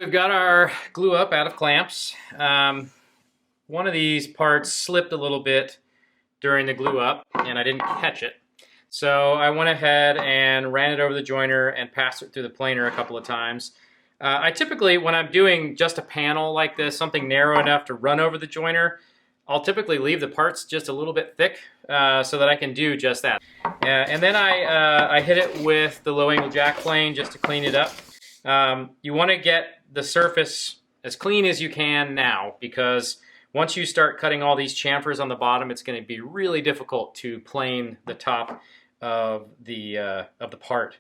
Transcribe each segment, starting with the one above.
We've got our glue up out of clamps. One of these parts slipped a little bit during the glue up and I didn't catch it. So I went ahead and ran it over the joiner and passed it through the planer a couple of times. I typically, when I'm doing just a panel like this, something narrow enough to run over the joiner, I'll typically leave the parts just a little bit thick so that I can do just that. And then I hit it with the low angle jack plane just to clean it up. You want to get the surface as clean as you can now, because once you start cutting all these chamfers on the bottom, it's going to be really difficult to plane the top of the part.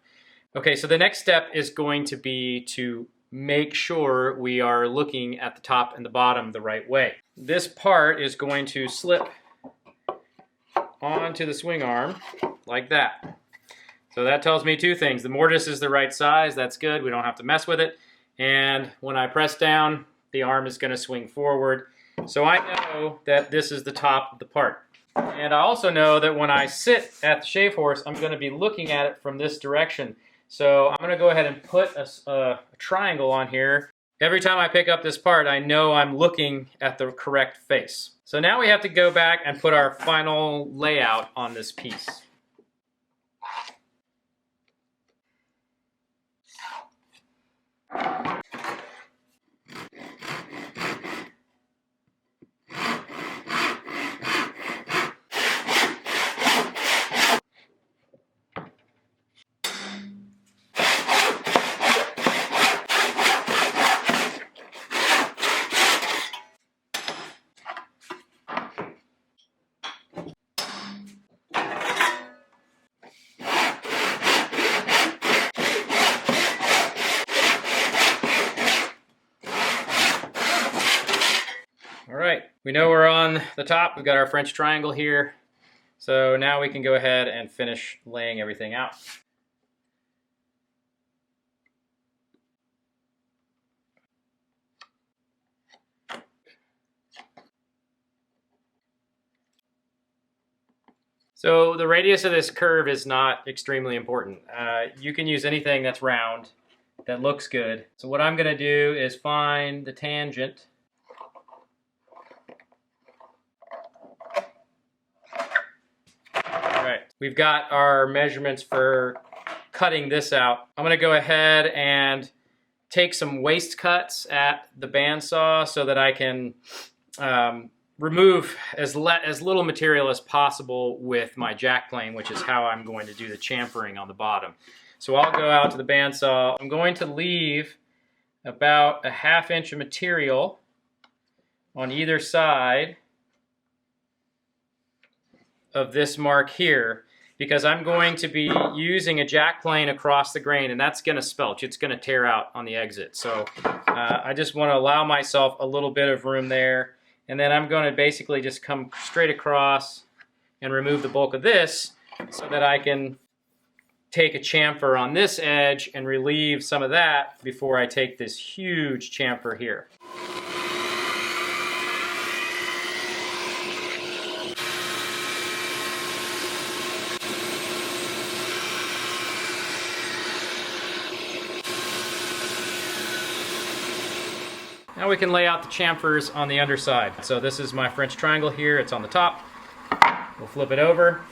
Okay, so the next step is going to be to make sure we are looking at the top and the bottom the right way. This part is going to slip onto the swing arm like that. So that tells me two things. The mortise is the right size, that's good, we don't have to mess with it. And when I press down, the arm is going to swing forward. So I know that this is the top of the part. And I also know that when I sit at the shave horse, I'm going to be looking at it from this direction. So I'm going to go ahead and put a triangle on here. Every time I pick up this part, I know I'm looking at the correct face. So now we have to go back and put our final layout on this piece. All right, we know we're on the top. We've got our French triangle here. So now we can go ahead and finish laying everything out. So the radius of this curve is not extremely important. You can use anything that's round, that looks good. So what I'm gonna do is find the tangent. We've got our measurements for cutting this out. I'm going to go ahead and take some waste cuts at the bandsaw so that I can remove as little material as possible with my jack plane, which is how I'm going to do the chamfering on the bottom. So I'll go out to the bandsaw. I'm going to leave about a ½ inch of material on either side of this mark here, because I'm going to be using a jack plane across the grain, and that's going to spelch. It's going to tear out on the exit. So I just want to allow myself a little bit of room there, and then I'm going to basically just come straight across and remove the bulk of this so that I can take a chamfer on this edge and relieve some of that before I take this huge chamfer here. Now we can lay out the chamfers on the underside. So this is my French triangle here, it's on the top. We'll flip it over.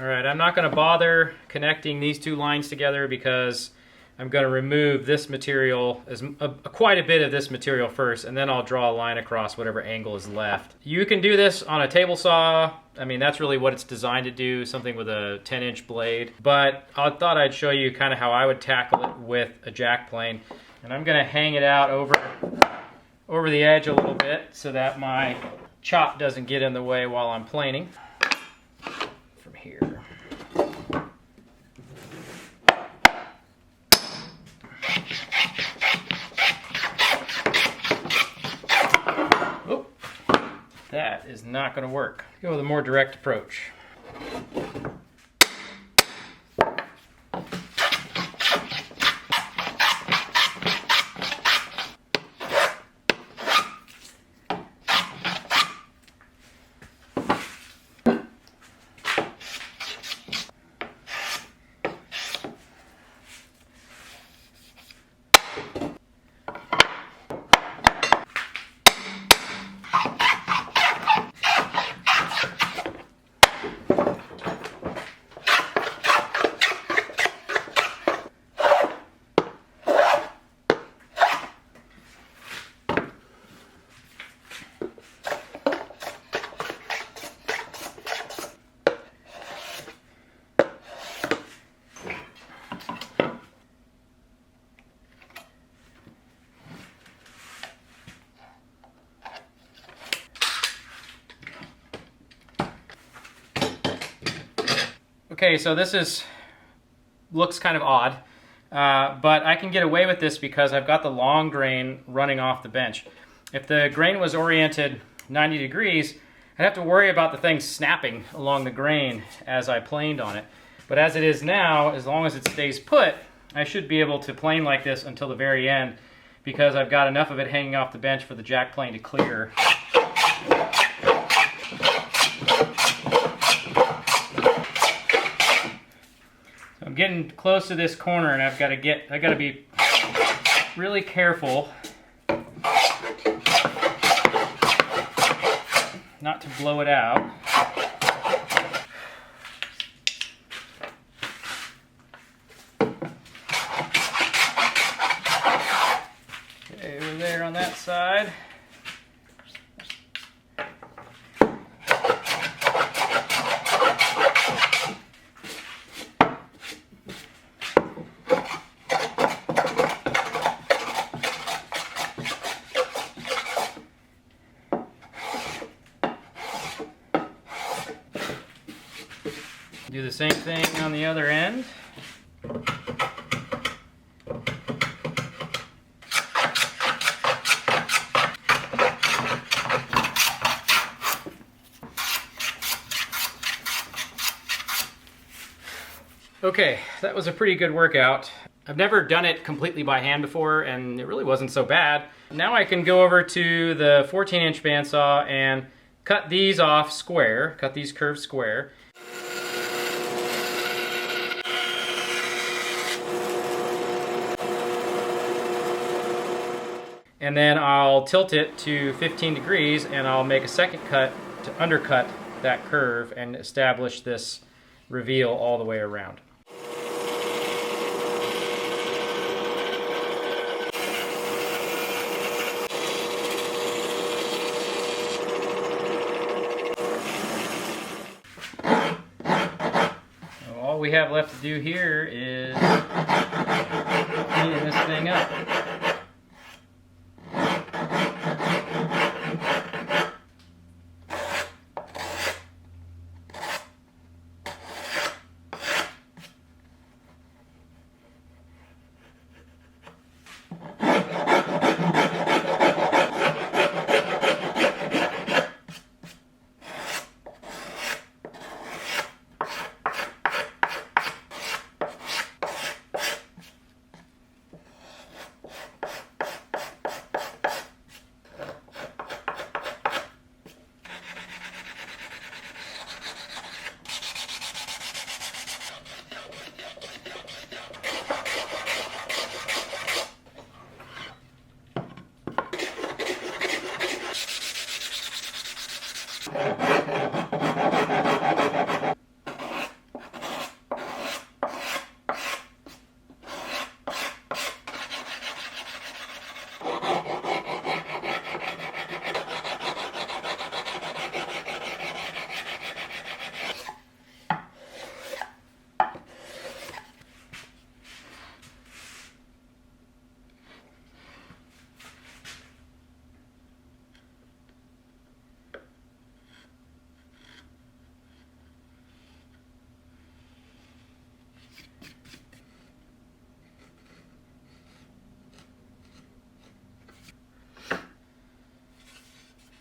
All right, I'm not going to bother connecting these two lines together because I'm going to remove this material, quite a bit of this material first, and then I'll draw a line across whatever angle is left. You can do this on a table saw. I mean, that's really what it's designed to do, something with a 10-inch blade. But I thought I'd show you kind of how I would tackle it with a jack plane. And I'm going to hang it out over the edge a little bit so that my chop doesn't get in the way while I'm planing. From here. that is not going to work. Go with a more direct approach. Okay, so this looks kind of odd, but I can get away with this because I've got the long grain running off the bench. If the grain was oriented 90 degrees, I'd have to worry about the thing snapping along the grain as I planed on it. But as it is now, as long as it stays put, I should be able to plane like this until the very end because I've got enough of it hanging off the bench for the jack plane to clear. I'm getting close to this corner and I've got to be really careful not to blow it out. Okay, we're there on that side. Do the same thing on the other end. Okay, that was a pretty good workout. I've never done it completely by hand before, and it really wasn't so bad. Now I can go over to the 14-inch bandsaw and cut these off square, cut these curves square. And then I'll tilt it to 15 degrees and I'll make a second cut to undercut that curve and establish this reveal all the way around. So all we have left to do here is clean this thing up.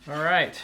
All right.